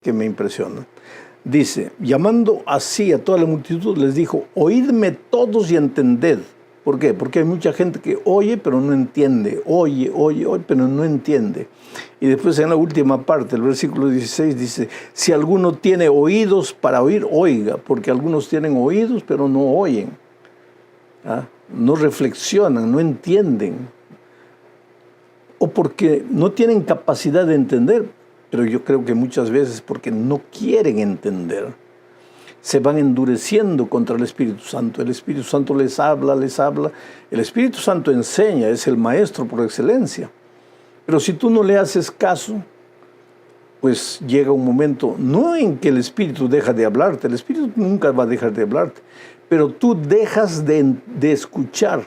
que me impresiona. Dice, llamando así a toda la multitud, les dijo, oídme todos y entended. ¿Por qué? Porque hay mucha gente que oye, pero no entiende. Oye, pero no entiende. Y después en la última parte, el versículo 16, dice, si alguno tiene oídos para oír, oiga, porque algunos tienen oídos, pero no oyen. ¿Ah? No reflexionan, no entienden. O porque no tienen capacidad de entender, pero yo creo que muchas veces porque no quieren entender. Se van endureciendo contra el Espíritu Santo. El Espíritu Santo les habla. El Espíritu Santo enseña, es el maestro por excelencia. Pero si tú no le haces caso, pues llega un momento, no en que el Espíritu deja de hablarte, el Espíritu nunca va a dejar de hablarte, pero tú dejas de escuchar,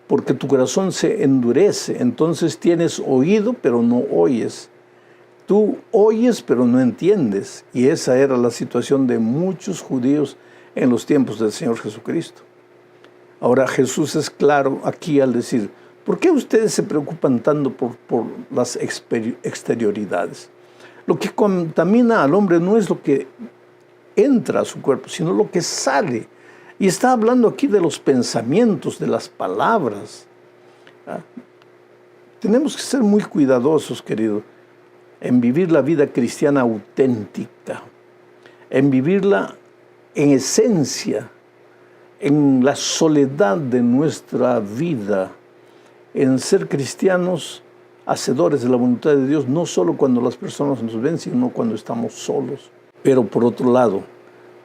porque tu corazón se endurece. Entonces tienes oído, pero no oyes. Tú oyes, pero no entiendes. Y esa era la situación de muchos judíos en los tiempos del Señor Jesucristo. Ahora Jesús es claro aquí al decir, ¿por qué ustedes se preocupan tanto por las exterioridades? Lo que contamina al hombre no es lo que entra a su cuerpo, sino lo que sale. Y está hablando aquí de los pensamientos, de las palabras. Tenemos que ser muy cuidadosos, querido, en vivir la vida cristiana auténtica, en vivirla en esencia, en la soledad de nuestra vida, en ser cristianos hacedores de la voluntad de Dios, no solo cuando las personas nos ven, sino cuando estamos solos. Pero por otro lado,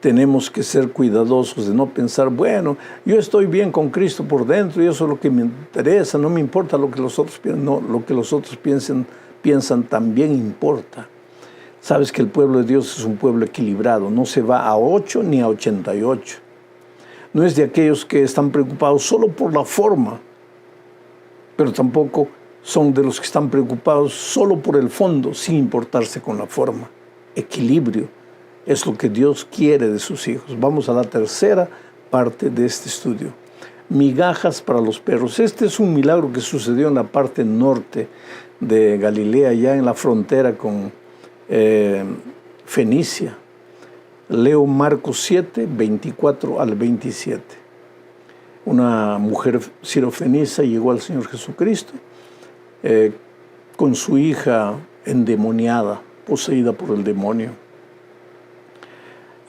tenemos que ser cuidadosos de no pensar, bueno, yo estoy bien con Cristo por dentro y eso es lo que me interesa, no me importa lo que los otros piensan, no, lo que los otros piensan también importa. Sabes que el pueblo de Dios es un pueblo equilibrado, no se va a 8 ni a 88. No es de aquellos que están preocupados solo por la forma, pero tampoco son de los que están preocupados solo por el fondo, sin importarse con la forma. Equilibrio es lo que Dios quiere de sus hijos. Vamos a la tercera parte de este estudio. Migajas para los perros. Este es un milagro que sucedió en la parte norte de Galilea, ya en la frontera con Fenicia. Leo Marcos 7, 24 al 27. Una mujer sirofenicia llegó al Señor Jesucristo con su hija endemoniada, poseída por el demonio.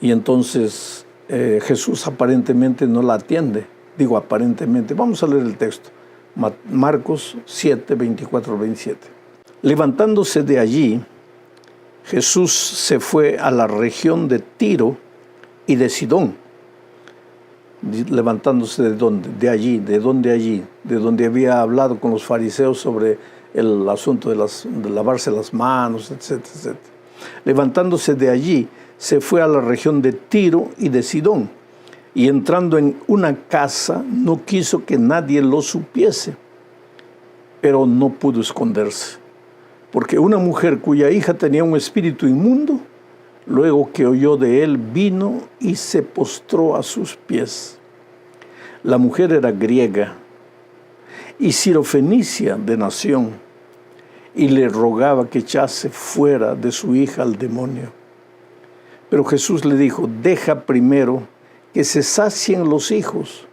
Y entonces Jesús aparentemente no la atiende. Digo aparentemente, vamos a leer el texto. Marcos 7, 24 al 27. Levantándose de allí, Jesús se fue a la región de Tiro y de Sidón. Levantándose de dónde, de donde había hablado con los fariseos sobre el asunto de lavarse las manos, etcétera, etcétera. Levantándose de allí, se fue a la región de Tiro y de Sidón, y entrando en una casa, no quiso que nadie lo supiese, pero no pudo esconderse, porque una mujer cuya hija tenía un espíritu inmundo, luego que oyó de él, vino y se postró a sus pies. La mujer era griega y sirofenicia de nación, y le rogaba que echase fuera de su hija al demonio. Pero Jesús le dijo, deja primero que se sacien los hijos,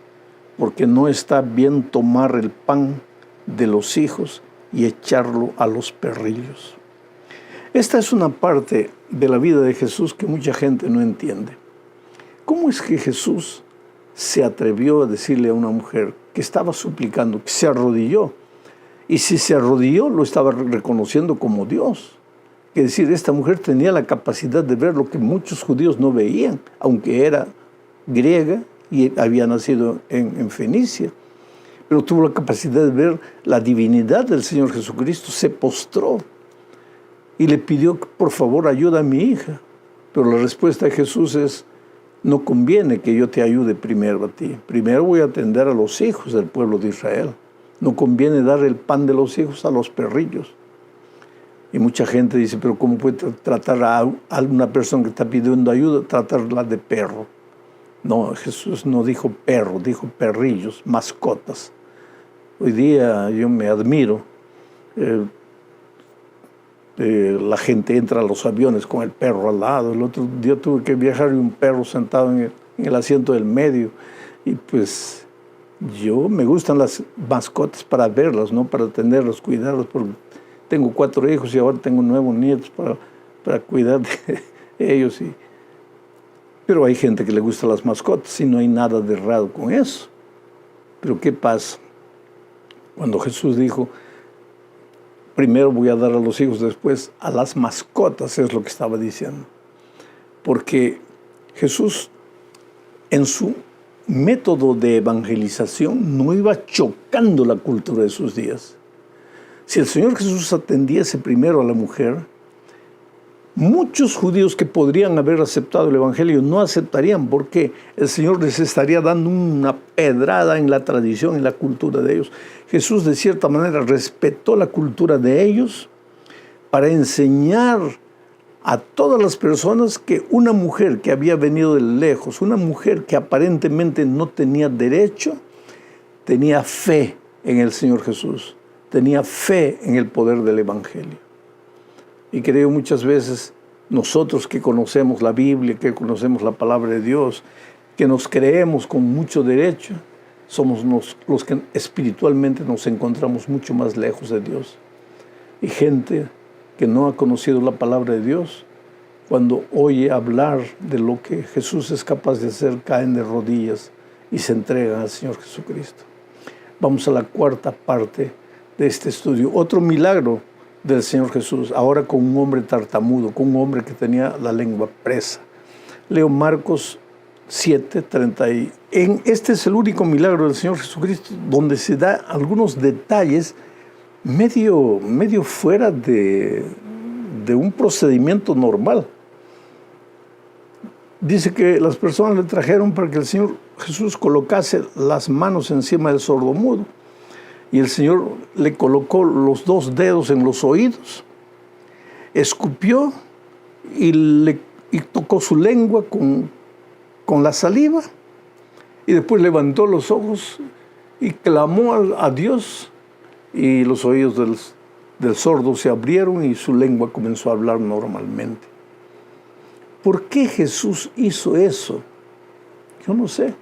porque no está bien tomar el pan de los hijos y echarlo a los perrillos. Esta es una parte de la vida de Jesús que mucha gente no entiende. ¿Cómo es que Jesús se atrevió a decirle a una mujer que estaba suplicando, que se arrodilló? Y si se arrodilló, lo estaba reconociendo como Dios. Es decir, esta mujer tenía la capacidad de ver lo que muchos judíos no veían, aunque era griega y había nacido en Fenicia. Pero tuvo la capacidad de ver la divinidad del Señor Jesucristo, se postró y le pidió, por favor, ayuda a mi hija. Pero la respuesta de Jesús es, no conviene que yo te ayude primero a ti. Primero voy a atender a los hijos del pueblo de Israel. No conviene dar el pan de los hijos a los perrillos. Y mucha gente dice, pero ¿cómo puede tratar a una persona que está pidiendo ayuda, tratarla de perro? No, Jesús no dijo perro, dijo perrillos, mascotas. Hoy día yo me admiro. La gente entra a los aviones con el perro al lado. El otro día tuve que viajar y un perro sentado en el asiento del medio. Y pues yo me gustan las mascotas para verlas, no para tenerlas, cuidarlas, porque tengo 4 hijos y ahora tengo 9 nietos para cuidar de ellos. Pero hay gente que le gusta las mascotas y no hay nada de raro con eso. Pero ¿qué pasa? Cuando Jesús dijo, primero voy a dar a los hijos, después a las mascotas, es lo que estaba diciendo. Porque Jesús, en su método de evangelización, no iba chocando la cultura de sus días. Si el Señor Jesús atendiese primero a la mujer, muchos judíos que podrían haber aceptado el Evangelio no aceptarían, porque el Señor les estaría dando una pedrada en la tradición, en la cultura de ellos. Jesús, de cierta manera, respetó la cultura de ellos para enseñar a todas las personas que una mujer que había venido de lejos, una mujer que aparentemente no tenía derecho, tenía fe en el Señor Jesús, tenía fe en el poder del Evangelio. Y creo muchas veces nosotros que conocemos la Biblia, que conocemos la palabra de Dios, que nos creemos con mucho derecho, somos los que espiritualmente nos encontramos mucho más lejos de Dios. Y gente que no ha conocido la palabra de Dios, cuando oye hablar de lo que Jesús es capaz de hacer, caen de rodillas y se entregan al Señor Jesucristo. Vamos a la cuarta parte de este estudio. Otro milagro del Señor Jesús, ahora con un hombre tartamudo, con un hombre que tenía la lengua presa. Leo Marcos 7:30. Este es el único milagro del Señor Jesucristo donde se da algunos detalles medio fuera de un procedimiento normal. Dice que las personas le trajeron para que el Señor Jesús colocase las manos encima del sordomudo. Y el Señor le colocó los 2 dedos en los oídos, escupió y tocó su lengua con la saliva, y después levantó los ojos y clamó a Dios, y los oídos del sordo se abrieron y su lengua comenzó a hablar normalmente. ¿Por qué Jesús hizo eso? Yo no sé.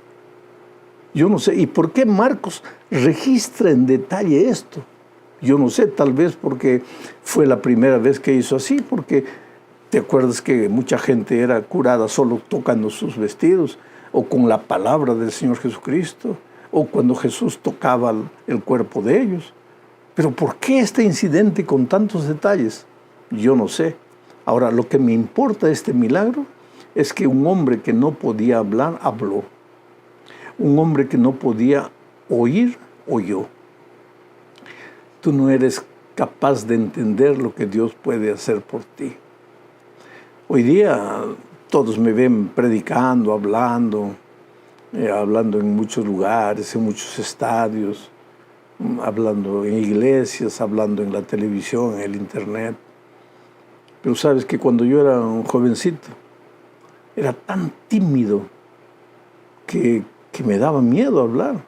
¿Y por qué Marcos registra en detalle esto? Yo no sé, tal vez porque fue la primera vez que hizo así, porque te acuerdas que mucha gente era curada solo tocando sus vestidos, o con la palabra del Señor Jesucristo, o cuando Jesús tocaba el cuerpo de ellos. Pero ¿por qué este incidente con tantos detalles? Yo no sé. Ahora, lo que me importa de este milagro es que un hombre que no podía hablar, habló. Un hombre que no podía oír, oyó. Tú no eres capaz de entender lo que Dios puede hacer por ti. Hoy día todos me ven predicando, hablando en muchos lugares, en muchos estadios, hablando en iglesias, hablando en la televisión, en el internet. Pero sabes que cuando yo era un jovencito, era tan tímido que me daba miedo hablar.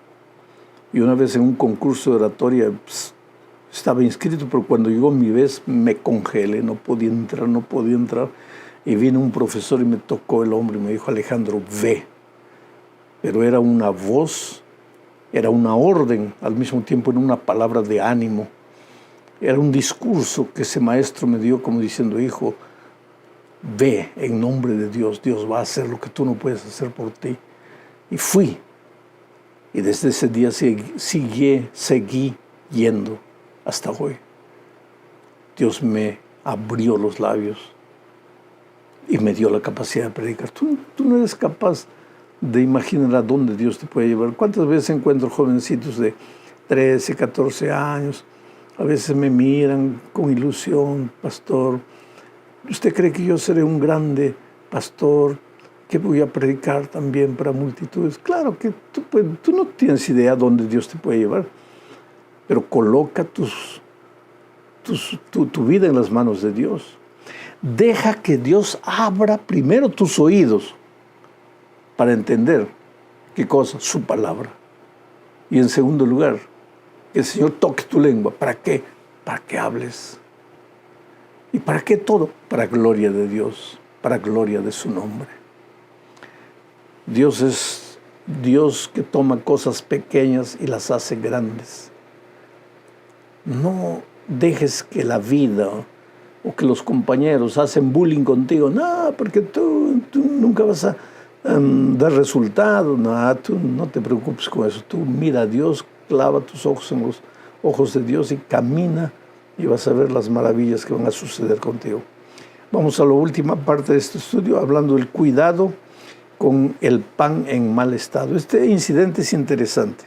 Y una vez en un concurso de oratoria estaba inscrito, pero cuando llegó mi vez me congelé, no podía entrar. Y vino un profesor y me tocó el hombro y me dijo: Alejandro, ve. Pero era una voz, era una orden, al mismo tiempo era una palabra de ánimo. Era un discurso que ese maestro me dio como diciendo: hijo, ve en nombre de Dios, Dios va a hacer lo que tú no puedes hacer por ti. Y fui. Y desde ese día seguí yendo hasta hoy. Dios me abrió los labios y me dio la capacidad de predicar. Tú no eres capaz de imaginar a dónde Dios te puede llevar. ¿Cuántas veces encuentro jovencitos de 13, 14 años? A veces me miran con ilusión: pastor, ¿usted cree que yo seré un grande pastor, que voy a predicar también para multitudes? Claro que tú no tienes idea dónde Dios te puede llevar, pero coloca tu vida en las manos de Dios. Deja que Dios abra primero tus oídos para entender qué cosa, su palabra. Y en segundo lugar, que el Señor toque tu lengua. ¿Para qué? Para que hables. ¿Y para qué todo? Para gloria de Dios, para gloria de su nombre. Dios es Dios que toma cosas pequeñas y las hace grandes. No dejes que la vida o que los compañeros hacen bullying contigo. No, porque tú nunca vas a dar resultados. No, tú no te preocupes con eso. Tú mira a Dios, clava tus ojos en los ojos de Dios y camina y vas a ver las maravillas que van a suceder contigo. Vamos a la última parte de este estudio, hablando del cuidado con el pan en mal estado. Este incidente es interesante.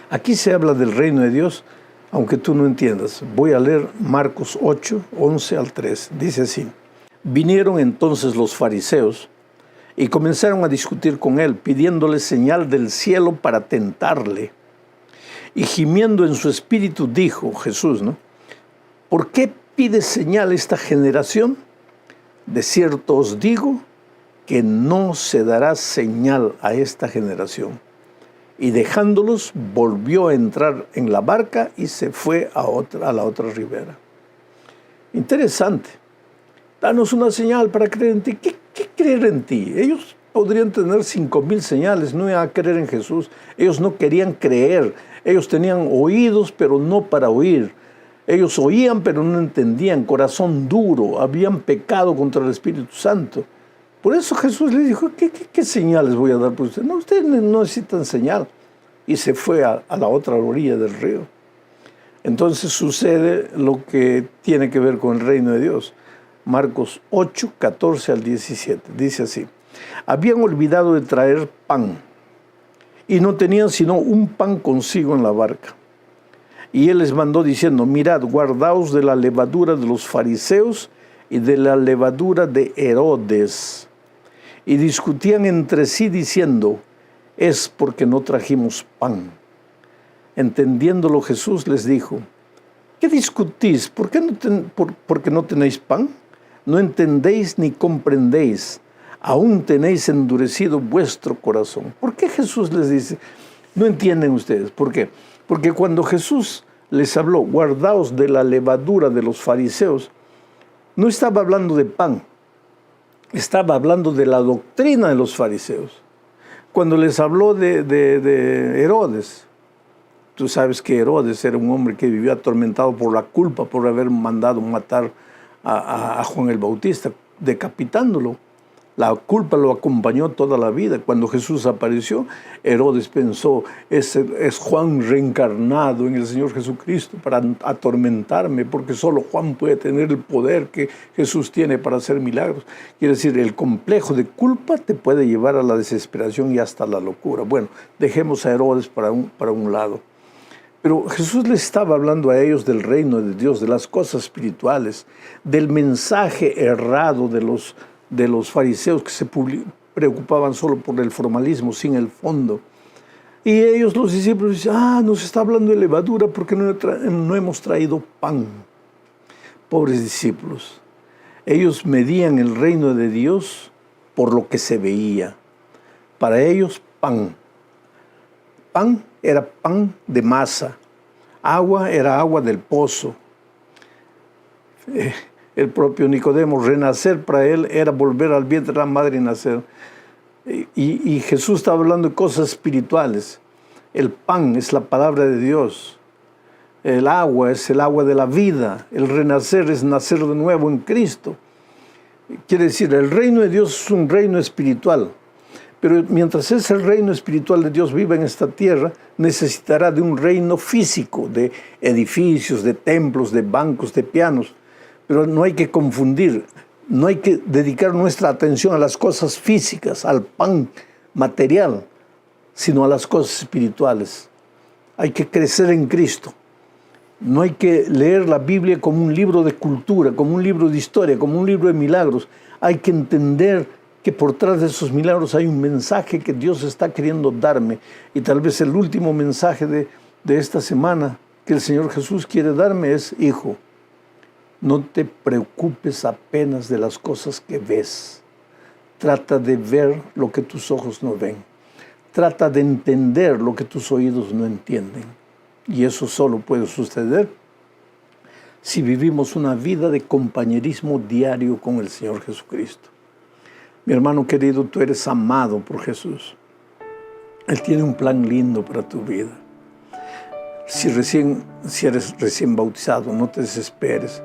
Aquí se habla del reino de Dios, aunque tú no entiendas. Voy a leer Marcos 8, 11 al 3. Dice así: vinieron entonces los fariseos y comenzaron a discutir con él, pidiéndole señal del cielo para tentarle. Y gimiendo en su espíritu dijo Jesús, ¿no? ¿Por qué pide señal esta generación? De cierto os digo que no se dará señal a esta generación. Y dejándolos, volvió a entrar en la barca y se fue a la otra ribera. Interesante. Danos una señal para creer en ti. ¿Qué creer en ti? Ellos podrían tener 5,000 señales, no iban a creer en Jesús. Ellos no querían creer. Ellos tenían oídos, pero no para oír. Ellos oían, pero no entendían. Corazón duro. Habían pecado contra el Espíritu Santo. Por eso Jesús les dijo: ¿Qué señales voy a dar por ustedes? No, ustedes no necesitan señal. Y se fue a la otra orilla del río. Entonces sucede lo que tiene que ver con el reino de Dios. Marcos 8, 14 al 17. Dice así: habían olvidado de traer pan y no tenían sino un pan consigo en la barca. Y él les mandó diciendo: mirad, guardaos de la levadura de los fariseos y de la levadura de Herodes. Y discutían entre sí diciendo: es porque no trajimos pan. Entendiéndolo Jesús les dijo: ¿qué discutís? ¿Porque no tenéis pan? No entendéis ni comprendéis, aún tenéis endurecido vuestro corazón. ¿Por qué Jesús les dice? No entienden ustedes. ¿Por qué? Porque cuando Jesús les habló: guardaos de la levadura de los fariseos, no estaba hablando de pan, estaba hablando de la doctrina de los fariseos. Cuando les habló de Herodes, tú sabes que Herodes era un hombre que vivía atormentado por la culpa, por haber mandado matar a Juan el Bautista, decapitándolo. La culpa lo acompañó toda la vida. Cuando Jesús apareció, Herodes pensó: es Juan reencarnado en el Señor Jesucristo para atormentarme, porque solo Juan puede tener el poder que Jesús tiene para hacer milagros. Quiere decir, el complejo de culpa te puede llevar a la desesperación y hasta la locura. Bueno, dejemos a Herodes para un lado. Pero Jesús les estaba hablando a ellos del reino de Dios, de las cosas espirituales, del mensaje errado de los fariseos que se preocupaban solo por el formalismo, sin el fondo. Y ellos, los discípulos, dicen: nos está hablando de levadura porque no hemos traído pan. Pobres discípulos. Ellos medían el reino de Dios por lo que se veía. Para ellos, pan. Pan era pan de masa. Agua era agua del pozo. El propio Nicodemo, renacer para él era volver al vientre de la madre y nacer. Y Jesús estaba hablando de cosas espirituales. El pan es la palabra de Dios. El agua es el agua de la vida. El renacer es nacer de nuevo en Cristo. Quiere decir, el reino de Dios es un reino espiritual. Pero mientras ese reino espiritual de Dios viva en esta tierra, necesitará de un reino físico, de edificios, de templos, de bancos, de pianos. Pero no hay que confundir, no hay que dedicar nuestra atención a las cosas físicas, al pan material, sino a las cosas espirituales. Hay que crecer en Cristo. No hay que leer la Biblia como un libro de cultura, como un libro de historia, como un libro de milagros. Hay que entender que por detrás de esos milagros hay un mensaje que Dios está queriendo darme. Y tal vez el último mensaje de esta semana que el Señor Jesús quiere darme es: hijo, no te preocupes apenas de las cosas que ves. Trata de ver lo que tus ojos no ven. Trata de entender lo que tus oídos no entienden. Y eso solo puede suceder si vivimos una vida de compañerismo diario con el Señor Jesucristo. Mi hermano querido, tú eres amado por Jesús. Él tiene un plan lindo para tu vida. Si eres recién bautizado, no te desesperes.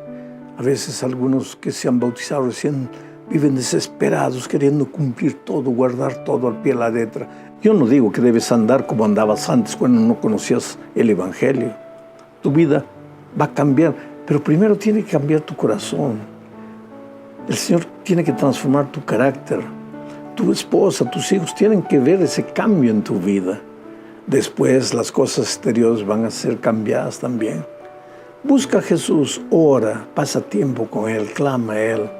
A veces algunos que se han bautizado recién viven desesperados, queriendo cumplir todo, guardar todo al pie de la letra. Yo no digo que debes andar como andabas antes cuando no conocías el Evangelio. Tu vida va a cambiar, pero primero tiene que cambiar tu corazón. El Señor tiene que transformar tu carácter. Tu esposa, tus hijos tienen que ver ese cambio en tu vida. Después las cosas exteriores van a ser cambiadas también. Busca a Jesús, ora, pasa tiempo con Él, clama a Él.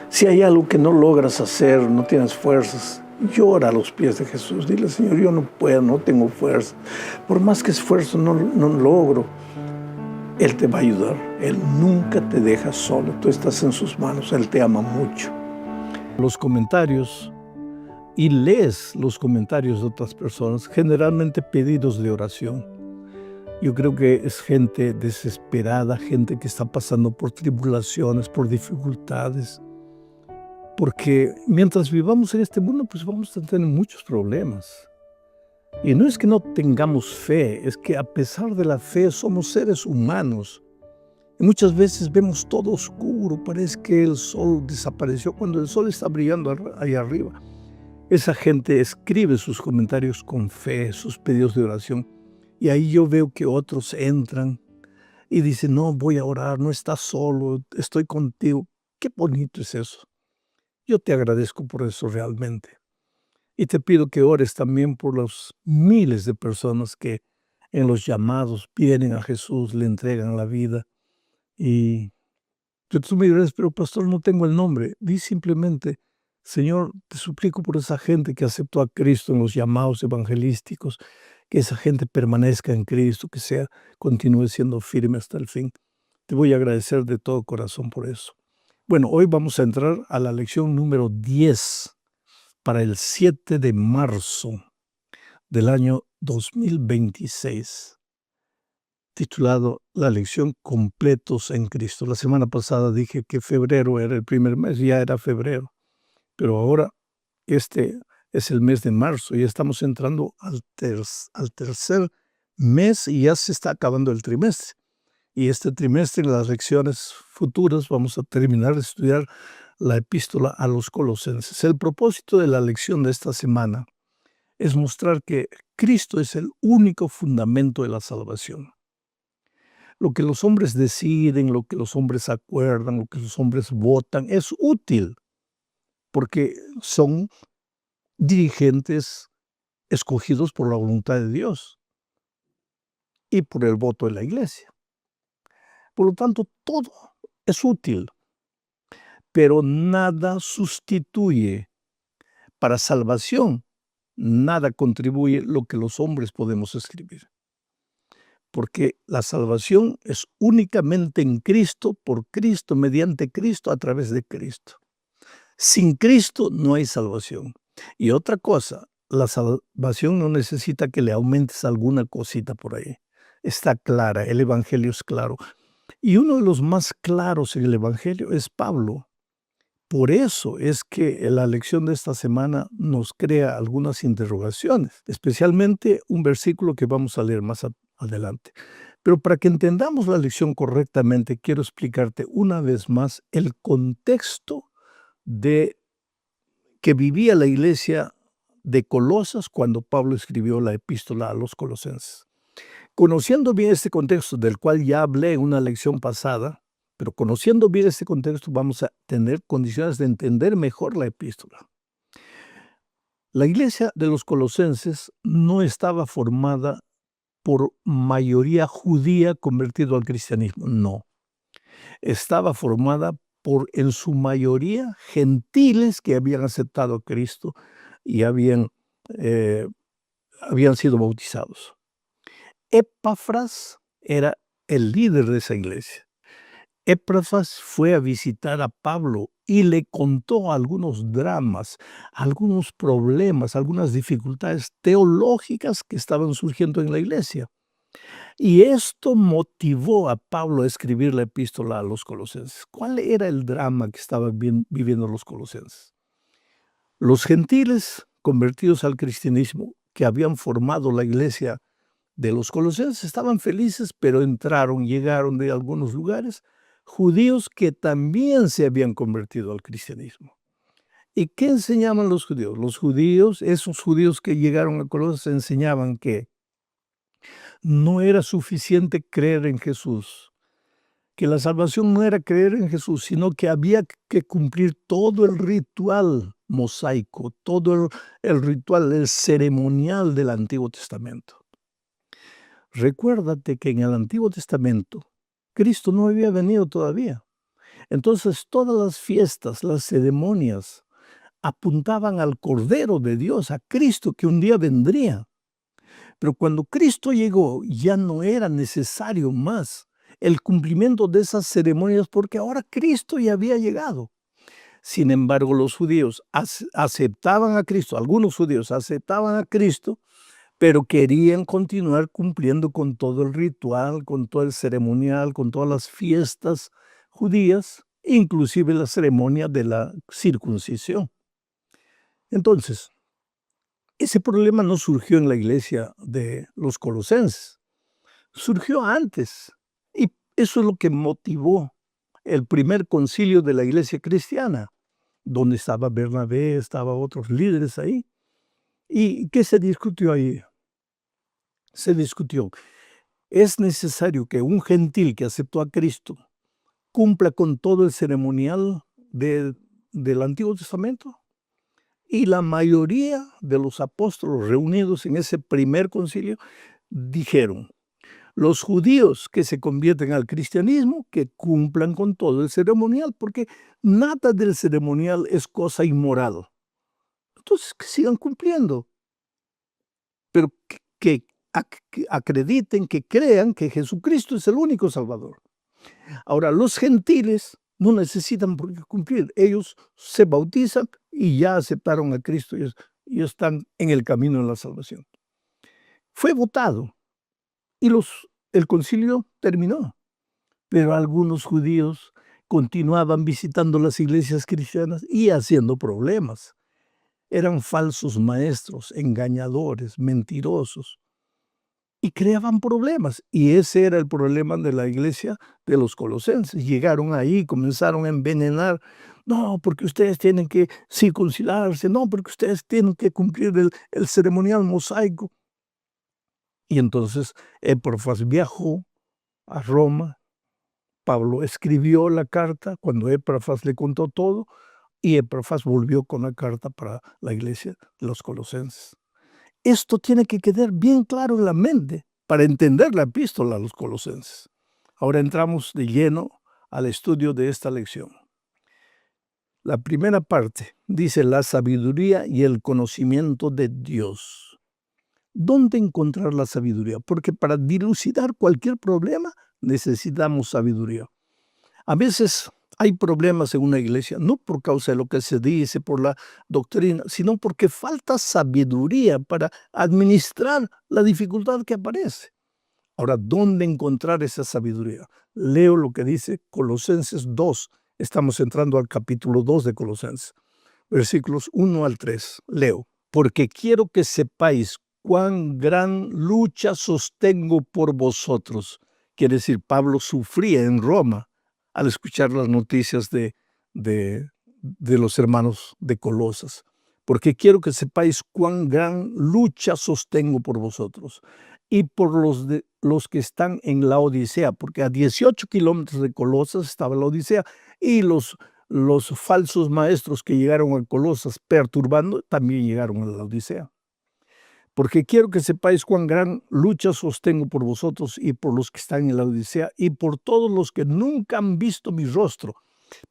Si hay algo que no logras hacer, no tienes fuerzas, llora a los pies de Jesús. Dile, Señor, yo no puedo, no tengo fuerza. Por más que esfuerzo, no logro. Él te va a ayudar. Él nunca te deja solo. Tú estás en sus manos. Él te ama mucho. Los comentarios y lees los comentarios de otras personas, generalmente pedidos de oración. Yo creo que es gente desesperada, gente que está pasando por tribulaciones, por dificultades. Porque mientras vivamos en este mundo, pues vamos a tener muchos problemas. Y no es que no tengamos fe, es que a pesar de la fe somos seres humanos. Y muchas veces vemos todo oscuro, parece que el sol desapareció cuando el sol está brillando ahí arriba. Esa gente escribe sus comentarios con fe, sus pedidos de oración. Y ahí yo veo que otros entran y dicen, no, voy a orar, no estás solo, estoy contigo. Qué bonito es eso. Yo te agradezco por eso realmente. Y te pido que ores también por los miles de personas que en los llamados vienen a Jesús, le entregan la vida. Y tú me dirás, pero pastor, no tengo el nombre. Di simplemente, Señor, te suplico por esa gente que aceptó a Cristo en los llamados evangelísticos, que esa gente permanezca en Cristo, que continúe siendo firme hasta el fin. Te voy a agradecer de todo corazón por eso. Bueno, hoy vamos a entrar a la lección número 10 para el 7 de marzo del año 2026, titulado La lección Completos en Cristo. La semana pasada dije que febrero era el primer mes, ya era febrero, pero ahora este es el mes de marzo y estamos entrando al tercer mes y ya se está acabando el trimestre. Y este trimestre, en las lecciones futuras, vamos a terminar de estudiar la epístola a los Colosenses. El propósito de la lección de esta semana es mostrar que Cristo es el único fundamento de la salvación. Lo que los hombres deciden, lo que los hombres acuerdan, lo que los hombres votan, es útil porque son dirigentes escogidos por la voluntad de Dios y por el voto de la iglesia. Por lo tanto, todo es útil, pero nada sustituye para salvación, nada contribuye lo que los hombres podemos escribir. Porque la salvación es únicamente en Cristo, por Cristo, mediante Cristo, a través de Cristo. Sin Cristo no hay salvación. Y otra cosa, la salvación no necesita que le aumentes alguna cosita por ahí. Está clara, el Evangelio es claro. Y uno de los más claros en el Evangelio es Pablo. Por eso es que la lección de esta semana nos crea algunas interrogaciones, especialmente un versículo que vamos a leer más adelante. Pero para que entendamos la lección correctamente, quiero explicarte una vez más el contexto de que vivía la iglesia de Colosas cuando Pablo escribió la epístola a los Colosenses. Conociendo bien este contexto, del cual ya hablé en una lección pasada, pero conociendo bien este contexto vamos a tener condiciones de entender mejor la epístola. La iglesia de los Colosenses no estaba formada por mayoría judía convertida al cristianismo, no. Estaba formada por, en su mayoría, gentiles que habían aceptado a Cristo y habían sido bautizados. Epafras era el líder de esa iglesia. Epafras fue a visitar a Pablo y le contó algunos dramas, algunos problemas, algunas dificultades teológicas que estaban surgiendo en la iglesia. Y esto motivó a Pablo a escribir la epístola a los colosenses. ¿Cuál era el drama que estaban viviendo los colosenses? Los gentiles convertidos al cristianismo que habían formado la iglesia de los colosenses estaban felices, pero llegaron de algunos lugares judíos que también se habían convertido al cristianismo. ¿Y qué enseñaban los judíos? Los judíos, esos judíos que llegaron a Colosas, enseñaban que no era suficiente creer en Jesús, que la salvación no era creer en Jesús, sino que había que cumplir todo el ritual mosaico, todo el ritual, el ceremonial del Antiguo Testamento. Recuérdate que en el Antiguo Testamento Cristo no había venido todavía. Entonces todas las fiestas, las ceremonias, apuntaban al Cordero de Dios, a Cristo que un día vendría. Pero cuando Cristo llegó, ya no era necesario más el cumplimiento de esas ceremonias porque ahora Cristo ya había llegado. Sin embargo, los judíos aceptaban a Cristo, algunos judíos aceptaban a Cristo, pero querían continuar cumpliendo con todo el ritual, con todo el ceremonial, con todas las fiestas judías, inclusive la ceremonia de la circuncisión. Entonces, ese problema no surgió en la iglesia de los colosenses, surgió antes. Y eso es lo que motivó el primer concilio de la iglesia cristiana, donde estaba Bernabé, estaban otros líderes ahí. ¿Y qué se discutió ahí? Se discutió, ¿es necesario que un gentil que aceptó a Cristo cumpla con todo el ceremonial del Antiguo Testamento? Y la mayoría de los apóstoles reunidos en ese primer concilio dijeron, los judíos que se convierten al cristianismo, que cumplan con todo el ceremonial, porque nada del ceremonial es cosa inmoral. Entonces, que sigan cumpliendo, pero que acrediten, que crean que Jesucristo es el único Salvador. Ahora, los gentiles no necesitan por qué cumplir. Ellos se bautizan y ya aceptaron a Cristo y están en el camino de la salvación. Fue votado y el concilio terminó, pero algunos judíos continuaban visitando las iglesias cristianas y haciendo problemas. Eran falsos maestros, engañadores, mentirosos, y creaban problemas. Y ese era el problema de la iglesia de los colosenses. Llegaron ahí, comenzaron a envenenar. No, porque ustedes tienen que circuncidarse. No, porque ustedes tienen que cumplir el ceremonial mosaico. Y entonces Epafras viajó a Roma. Pablo escribió la carta cuando Epafras le contó todo. Y Epafras volvió con la carta para la iglesia de los colosenses. Esto tiene que quedar bien claro en la mente para entender la epístola a los colosenses. Ahora entramos de lleno al estudio de esta lección. La primera parte dice la sabiduría y el conocimiento de Dios. ¿Dónde encontrar la sabiduría? Porque para dilucidar cualquier problema necesitamos sabiduría. A veces hay problemas en una iglesia, no por causa de lo que se dice, por la doctrina, sino porque falta sabiduría para administrar la dificultad que aparece. Ahora, ¿dónde encontrar esa sabiduría? Leo lo que dice Colosenses 2. Estamos entrando al capítulo 2 de Colosenses, versículos 1 al 3. Leo, porque quiero que sepáis cuán gran lucha sostengo por vosotros. Quiere decir, Pablo sufría en Roma al escuchar las noticias de los hermanos de Colosas, porque quiero que sepáis cuán gran lucha sostengo por vosotros y por los que están en la Odisea, porque a 18 kilómetros de Colosas estaba la Odisea, y los falsos maestros que llegaron a Colosas perturbando también llegaron a la Odisea. Porque quiero que sepáis cuán gran lucha sostengo por vosotros y por los que están en la Odisea y por todos los que nunca han visto mi rostro.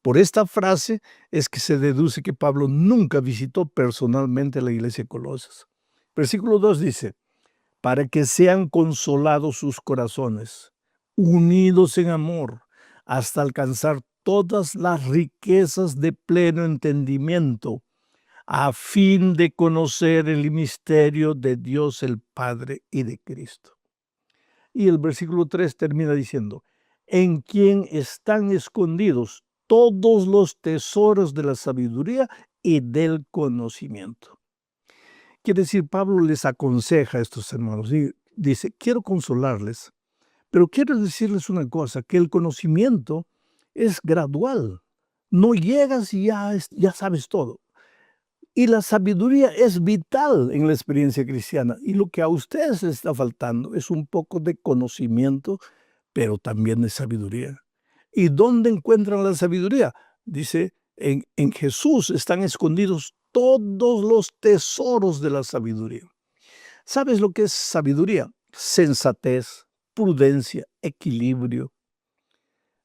Por esta frase es que se deduce que Pablo nunca visitó personalmente la iglesia de Colosas. Versículo 2 dice, para que sean consolados sus corazones, unidos en amor, hasta alcanzar todas las riquezas de pleno entendimiento, a fin de conocer el misterio de Dios el Padre y de Cristo. Y el versículo 3 termina diciendo, en quien están escondidos todos los tesoros de la sabiduría y del conocimiento. Quiere decir, Pablo les aconseja a estos hermanos y dice, quiero consolarles, pero quiero decirles una cosa, que el conocimiento es gradual. No llegas y ya sabes todo. Y la sabiduría es vital en la experiencia cristiana. Y lo que a ustedes les está faltando es un poco de conocimiento, pero también de sabiduría. ¿Y dónde encuentran la sabiduría? Dice, en Jesús están escondidos todos los tesoros de la sabiduría. ¿Sabes lo que es sabiduría? Sensatez, prudencia, equilibrio.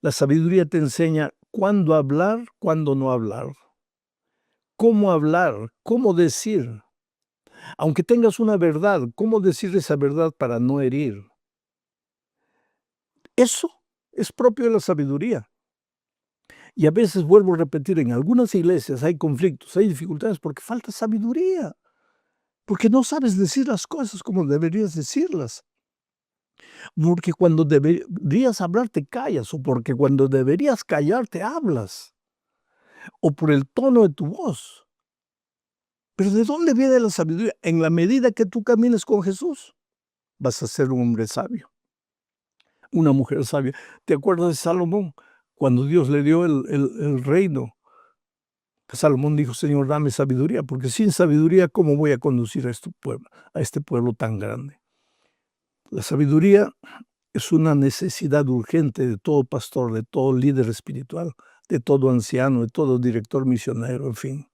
La sabiduría te enseña cuándo hablar, cuándo no hablar. Cómo hablar, cómo decir. Aunque tengas una verdad, cómo decir esa verdad para no herir. Eso es propio de la sabiduría. Y a veces, vuelvo a repetir, en algunas iglesias hay conflictos, hay dificultades porque falta sabiduría, porque no sabes decir las cosas como deberías decirlas, porque cuando deberías hablar te callas, o porque cuando deberías callar te hablas, o por el tono de tu voz. Pero ¿de dónde viene la sabiduría? En la medida que tú camines con Jesús, vas a ser un hombre sabio, una mujer sabia. ¿Te acuerdas de Salomón? Cuando Dios le dio el reino, Salomón dijo, Señor, dame sabiduría, porque sin sabiduría, ¿cómo voy a conducir a este pueblo tan grande? La sabiduría es una necesidad urgente de todo pastor, de todo líder espiritual, de todo anciano, de todo director misionero, en fin.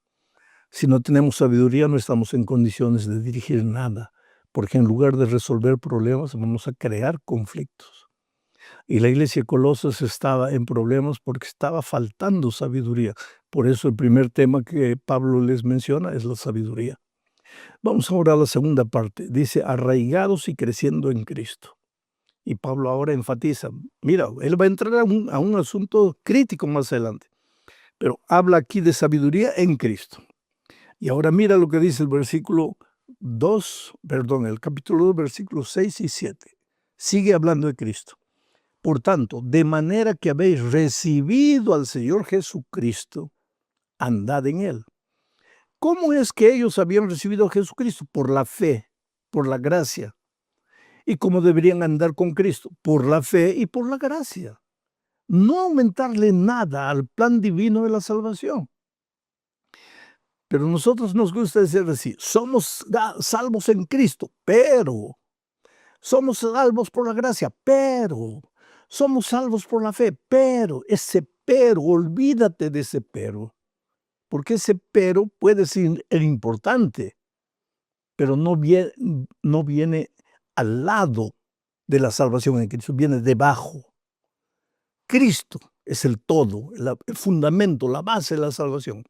Si no tenemos sabiduría, no estamos en condiciones de dirigir nada, porque en lugar de resolver problemas, vamos a crear conflictos. Y la iglesia de Colosas estaba en problemas porque estaba faltando sabiduría. Por eso el primer tema que Pablo les menciona es la sabiduría. Vamos ahora a la segunda parte. Dice, arraigados y creciendo en Cristo. Y Pablo ahora enfatiza, mira, él va a entrar a un asunto crítico más adelante, pero habla aquí de sabiduría en Cristo. Y ahora mira lo que dice el el capítulo 2, versículos 6 y 7. Sigue hablando de Cristo. Por tanto, de manera que habéis recibido al Señor Jesucristo, andad en Él. ¿Cómo es que ellos habían recibido a Jesucristo? Por la fe, por la gracia. ¿Y cómo deberían andar con Cristo? Por la fe y por la gracia. No aumentarle nada al plan divino de la salvación. Pero a nosotros nos gusta decir así, somos salvos en Cristo, pero somos salvos por la gracia, pero somos salvos por la fe, pero ese pero, olvídate de ese pero, porque ese pero puede ser importante, pero no viene al lado de la salvación en Cristo, viene debajo. Cristo es el todo, el fundamento, la base de la salvación.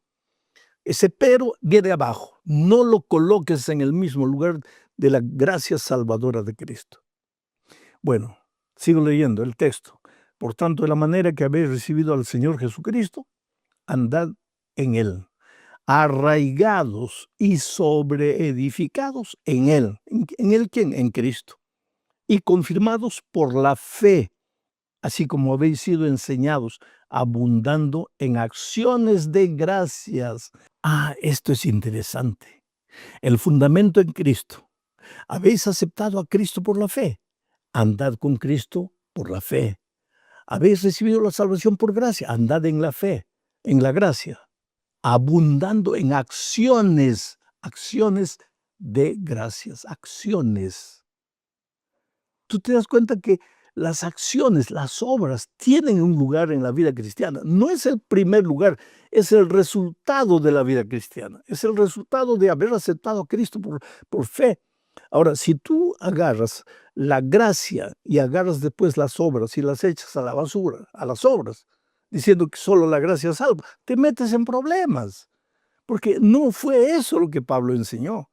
Ese pero viene abajo. No lo coloques en el mismo lugar de la gracia salvadora de Cristo. Bueno, sigo leyendo el texto. Por tanto, de la manera que habéis recibido al Señor Jesucristo, andad en Él, arraigados y sobreedificados en Él. ¿En Él quién? En Cristo. Y confirmados por la fe, así como habéis sido enseñados, abundando en acciones de gracias. Esto es interesante. El fundamento en Cristo. Habéis aceptado a Cristo por la fe. Andad con Cristo por la fe. Habéis recibido la salvación por gracia. Andad en la fe, en la gracia. Abundando en acciones de gracias. Acciones. Tú te das cuenta que las acciones, las obras, tienen un lugar en la vida cristiana. No es el primer lugar, es el resultado de la vida cristiana. Es el resultado de haber aceptado a Cristo por fe. Ahora, si tú agarras la gracia y agarras después las obras y las echas a la basura, a las obras, diciendo que solo la gracia salva, te metes en problemas. Porque no fue eso lo que Pablo enseñó.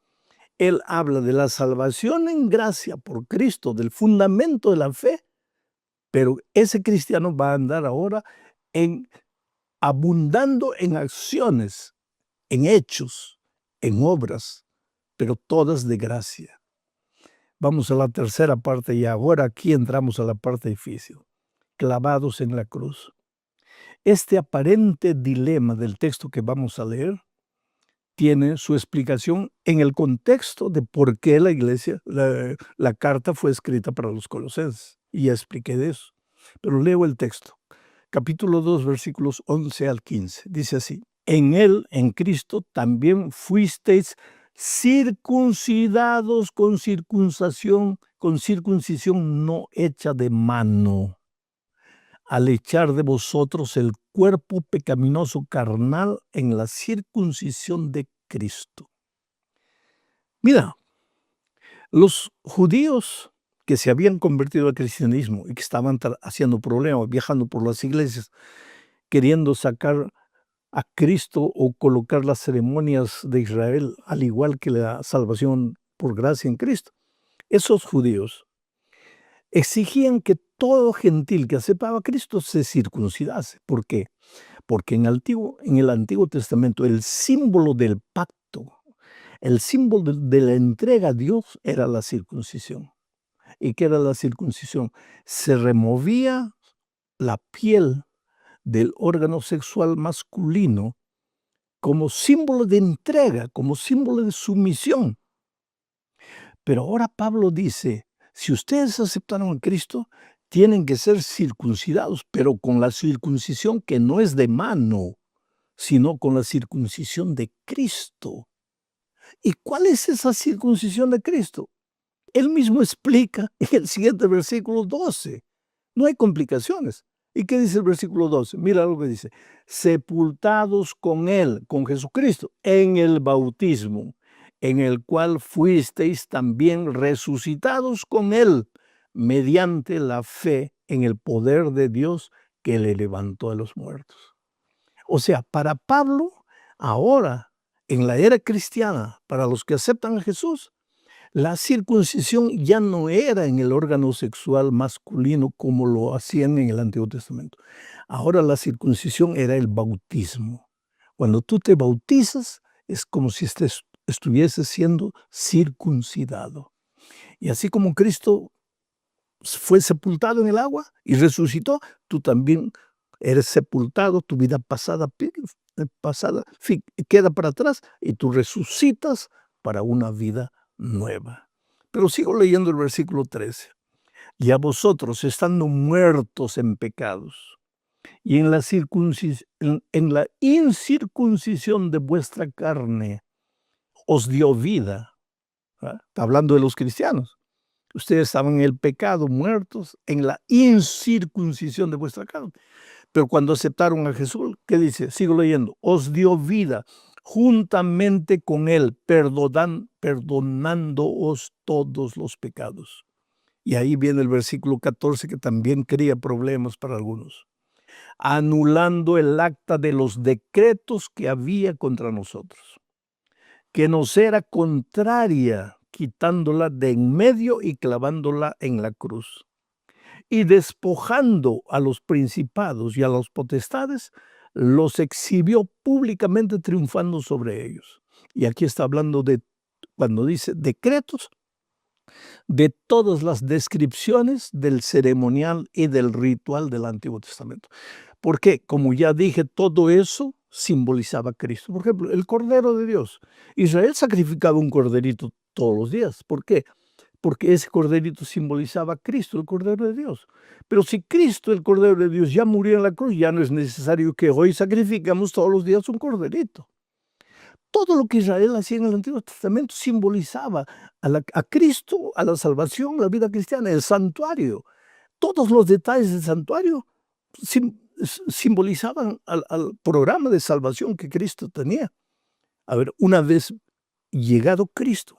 Él habla de la salvación en gracia por Cristo, del fundamento de la fe, pero ese cristiano va a andar ahora abundando en acciones, en hechos, en obras, pero todas de gracia. Vamos a la tercera parte y ahora aquí entramos a la parte difícil. Clavados en la cruz. Este aparente dilema del texto que vamos a leer tiene su explicación en el contexto de por qué la carta fue escrita para los colosenses. Y ya expliqué de eso. Pero leo el texto. Capítulo 2, versículos 11 al 15. Dice así: en él, en Cristo, también fuisteis circuncidados con circuncisión no hecha de mano, al echar de vosotros el cuerpo pecaminoso carnal en la circuncisión de Cristo. Mira, los judíos que se habían convertido al cristianismo y que estaban haciendo problemas, viajando por las iglesias, queriendo sacar a Cristo o colocar las ceremonias de Israel al igual que la salvación por gracia en Cristo. Esos judíos exigían que todo gentil que aceptaba a Cristo se circuncidase. ¿Por qué? Porque en el Antiguo Testamento el símbolo del pacto, el símbolo de la entrega a Dios era la circuncisión. ¿Y qué era la circuncisión? Se removía la piel del órgano sexual masculino como símbolo de entrega, como símbolo de sumisión. Pero ahora Pablo dice, si ustedes aceptaron a Cristo, tienen que ser circuncidados, pero con la circuncisión que no es de mano, sino con la circuncisión de Cristo. ¿Y cuál es esa circuncisión de Cristo? Él mismo explica en el siguiente versículo 12. No hay complicaciones. ¿Y qué dice el versículo 12? Mira lo que dice. Sepultados con Él, con Jesucristo, en el bautismo, en el cual fuisteis también resucitados con Él, mediante la fe en el poder de Dios que le levantó de los muertos. O sea, para Pablo, ahora, en la era cristiana, para los que aceptan a Jesús, la circuncisión ya no era en el órgano sexual masculino como lo hacían en el Antiguo Testamento. Ahora la circuncisión era el bautismo. Cuando tú te bautizas, es como si estuvieses siendo circuncidado. Y así como Cristo fue sepultado en el agua y resucitó, tú también eres sepultado, tu vida pasada queda para atrás y tú resucitas para una vida nueva. Pero sigo leyendo el versículo 13. Y a vosotros, estando muertos en pecados y en la incircuncisión de vuestra carne, os dio vida. ¿Ah? Está hablando de los cristianos. Ustedes estaban en el pecado, muertos, en la incircuncisión de vuestra carne. Pero cuando aceptaron a Jesús, ¿qué dice? Sigo leyendo. Os dio vida juntamente con Él, perdonándoos todos los pecados. Y ahí viene el versículo 14 que también crea problemas para algunos. Anulando el acta de los decretos que había contra nosotros, que nos era contraria, quitándola de en medio y clavándola en la cruz. Y despojando a los principados y a las potestades, los exhibió públicamente triunfando sobre ellos. Y aquí está hablando de, cuando dice decretos, de todas las descripciones del ceremonial y del ritual del Antiguo Testamento. Porque, como ya dije, todo eso simbolizaba a Cristo. Por ejemplo, el Cordero de Dios. Israel sacrificaba un corderito todos los días. ¿Por qué? Porque ese corderito simbolizaba a Cristo, el Cordero de Dios. Pero si Cristo, el Cordero de Dios, ya murió en la cruz, ya no es necesario que hoy sacrificamos todos los días un corderito. Todo lo que Israel hacía en el Antiguo Testamento simbolizaba a Cristo, a la salvación, la vida cristiana, el santuario. Todos los detalles del santuario simbolizaban al programa de salvación que Cristo tenía. A ver, una vez llegado Cristo,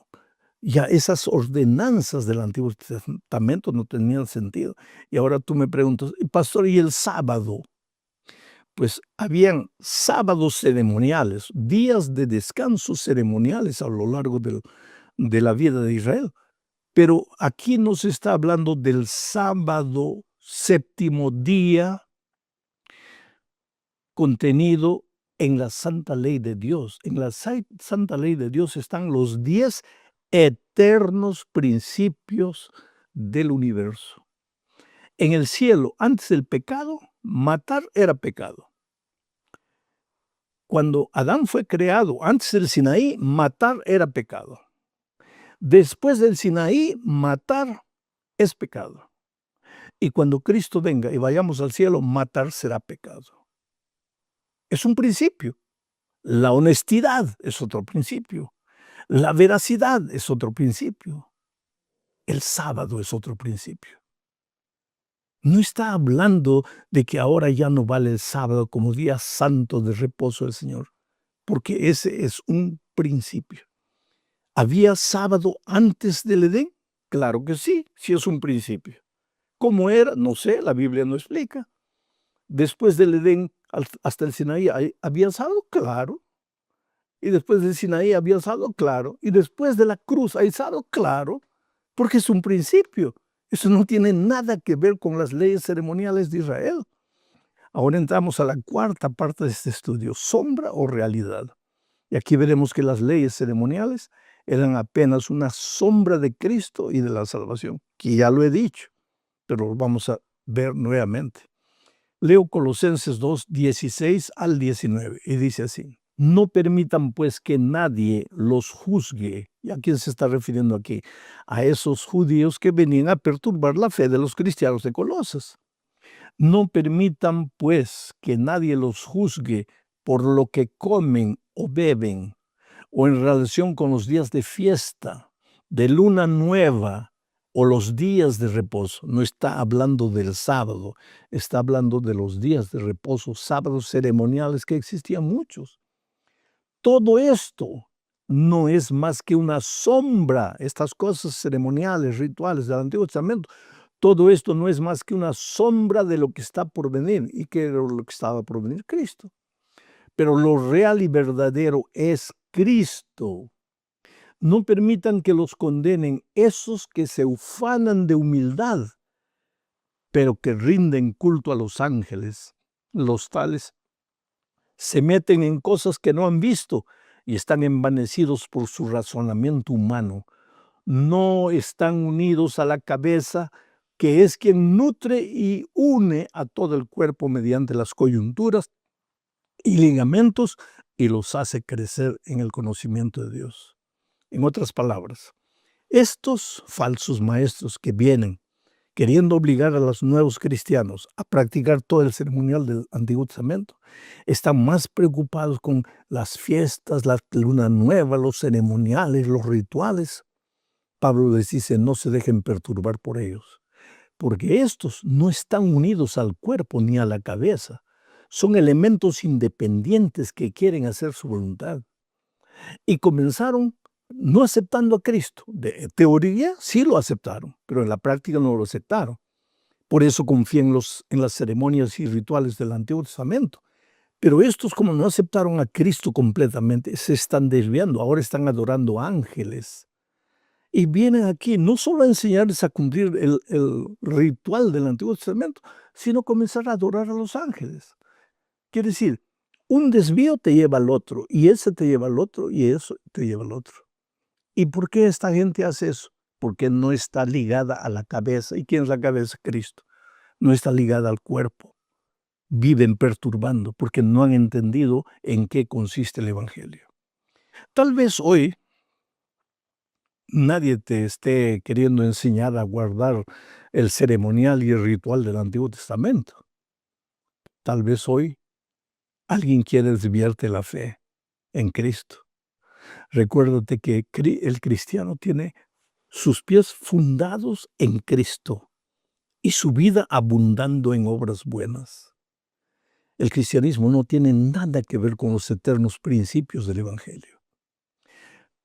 ya esas ordenanzas del Antiguo Testamento no tenían sentido. Y ahora tú me preguntas, pastor, ¿y el sábado? Pues habían sábados ceremoniales, días de descanso ceremoniales a lo largo de la vida de Israel. Pero aquí nos está hablando del sábado, séptimo día, contenido en la santa ley de Dios. En la santa ley de Dios están los 10 eternos principios del universo. En el cielo, antes del pecado, matar era pecado. Cuando Adán fue creado, antes del Sinaí, matar era pecado. Después del Sinaí, matar es pecado. Y cuando Cristo venga y vayamos al cielo, matar será pecado. Es un principio. La honestidad es otro principio. La veracidad es otro principio. El sábado es otro principio. No está hablando de que ahora ya no vale el sábado como día santo de reposo del Señor, porque ese es un principio. ¿Había sábado antes del Edén? Claro que sí, sí es un principio. ¿Cómo era? No sé, la Biblia no explica. Después del Edén hasta el Sinaí, ¿había sábado? Claro. Y después del Sinaí había sábado, claro. Y después de la cruz hay sábado, claro, porque es un principio. Eso no tiene nada que ver con las leyes ceremoniales de Israel. Ahora entramos a la cuarta parte de este estudio, sombra o realidad. Y aquí veremos que las leyes ceremoniales eran apenas una sombra de Cristo y de la salvación, que ya lo he dicho, pero lo vamos a ver nuevamente. Leo Colosenses 2, 16 al 19, y dice así: no permitan pues que nadie los juzgue. ¿Y a quién se está refiriendo aquí? A esos judíos que venían a perturbar la fe de los cristianos de Colosas. No permitan pues que nadie los juzgue por lo que comen o beben, o en relación con los días de fiesta, de luna nueva, o los días de reposo. No está hablando del sábado, está hablando de los días de reposo, sábados ceremoniales, que existían muchos. Todo esto no es más que una sombra, estas cosas ceremoniales, rituales del Antiguo Testamento. Todo esto no es más que una sombra de lo que está por venir. ¿Y qué era lo que estaba por venir? Cristo. Pero lo real y verdadero es Cristo. No permitan que los condenen esos que se ufanan de humildad, pero que rinden culto a los ángeles. Los tales se meten en cosas que no han visto y están envanecidos por su razonamiento humano. No están unidos a la cabeza, que es quien nutre y une a todo el cuerpo mediante las coyunturas y ligamentos y los hace crecer en el conocimiento de Dios. En otras palabras, estos falsos maestros que vienen queriendo obligar a los nuevos cristianos a practicar todo el ceremonial del Antiguo Testamento, están más preocupados con las fiestas, la luna nueva, los ceremoniales, los rituales. Pablo les dice: no se dejen perturbar por ellos, porque estos no están unidos al cuerpo ni a la cabeza. Son elementos independientes que quieren hacer su voluntad. Y comenzaron no aceptando a Cristo. De teoría sí lo aceptaron, pero en la práctica no lo aceptaron. Por eso confían en las ceremonias y rituales del Antiguo Testamento. Pero estos, como no aceptaron a Cristo completamente, se están desviando. Ahora están adorando ángeles. Y vienen aquí no solo a enseñarles a cumplir el ritual del Antiguo Testamento, sino comenzar a adorar a los ángeles. Quiere decir, un desvío te lleva al otro, y ese te lleva al otro, y eso te lleva al otro. ¿Y por qué esta gente hace eso? Porque no está ligada a la cabeza. ¿Y quién es la cabeza? Cristo. No está ligada al cuerpo. Viven perturbando porque no han entendido en qué consiste el Evangelio. Tal vez hoy nadie te esté queriendo enseñar a guardar el ceremonial y el ritual del Antiguo Testamento. Tal vez hoy alguien quiere desviarte la fe en Cristo. Recuérdate que el cristiano tiene sus pies fundados en Cristo y su vida abundando en obras buenas. El cristianismo no tiene nada que ver con los eternos principios del Evangelio.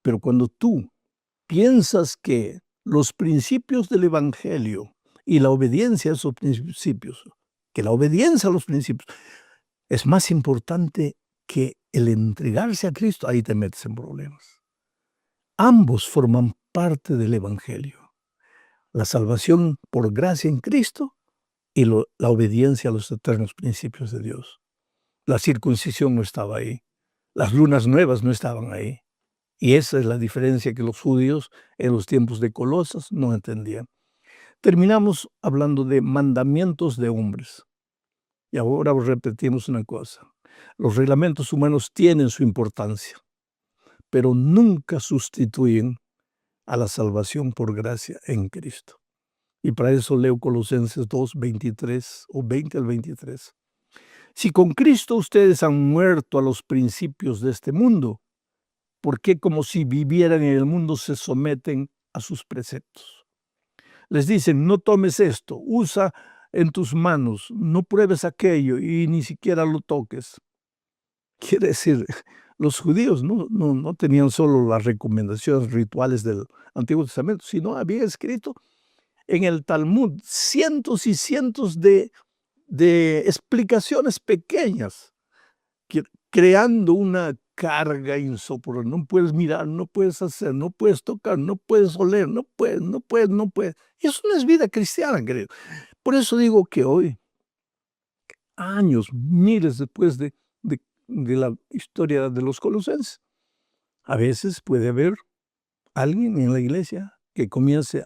Pero cuando tú piensas que los principios del Evangelio y la obediencia a esos principios, que la obediencia a los principios es más importante que el entregarse a Cristo, ahí te metes en problemas. Ambos forman parte del Evangelio. La salvación por gracia en Cristo y la obediencia a los eternos principios de Dios. La circuncisión no estaba ahí. Las lunas nuevas no estaban ahí. Y esa es la diferencia que los judíos en los tiempos de Colosas no entendían. Terminamos hablando de mandamientos de hombres. Y ahora repetimos una cosa. Los reglamentos humanos tienen su importancia, pero nunca sustituyen a la salvación por gracia en Cristo. Y para eso leo Colosenses 2, 23 o 20 al 23. Si con Cristo ustedes han muerto a los principios de este mundo, ¿por qué como si vivieran en el mundo se someten a sus preceptos? Les dicen, no tomes esto, usa en tus manos, no pruebes aquello y ni siquiera lo toques. Quiere decir, los judíos no tenían solo las recomendaciones rituales del Antiguo Testamento, sino había escrito en el Talmud cientos y cientos de explicaciones pequeñas, creando una carga insoportable. No puedes mirar, no puedes hacer, no puedes tocar, no puedes oler, no puedes. Y eso no es vida cristiana, querido. Por eso digo que hoy, años, miles después de la historia de los colosenses, a veces puede haber alguien en la iglesia que comience